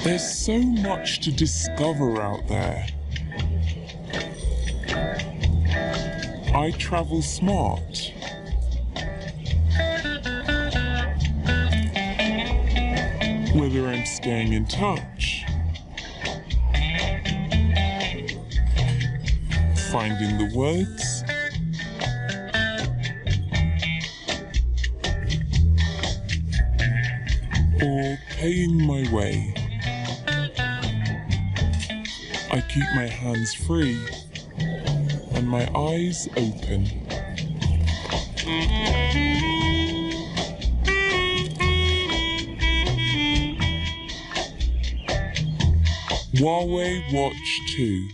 There's so much to discover out there. I travel smart. Whether I'm staying in touch, finding the words, or paying my way. I keep my hands free and my eyes open. Huawei Watch 2.